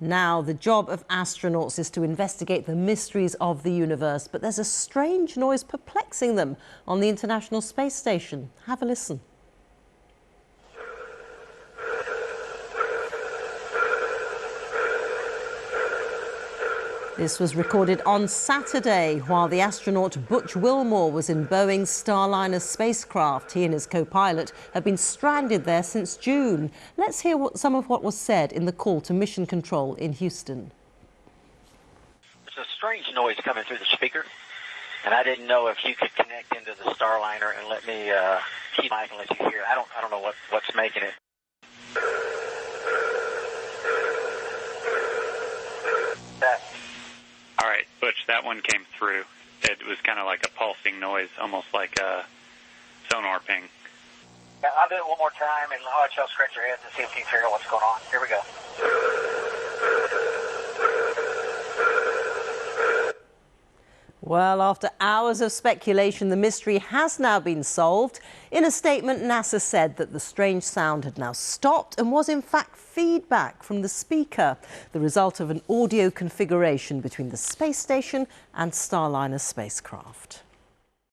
Now, the job of astronauts is to investigate the mysteries of the universe, but there's a strange noise perplexing them on the International Space Station. Have a listen. This was recorded on Saturday while the astronaut Butch Wilmore was in Boeing's Starliner spacecraft. He and his co-pilot have been stranded there since June. Let's hear some of what was said in the call to mission control in Houston. There's a strange noise coming through the speaker, and I didn't know if you could connect into the Starliner and let me keep mic and let you hear. I don't know what's making it. All right, Butch, that one came through. It was kind of like a pulsing noise, almost like a sonar ping. Yeah, I'll do it one more time, and I'll let y'all scratch your heads and see if you can figure out what's going on. Here we go. Well, after hours of speculation, the mystery has now been solved. In a statement, NASA said that the strange sound had now stopped and was in fact feedback from the speaker, the result of an audio configuration between the space station and Starliner spacecraft.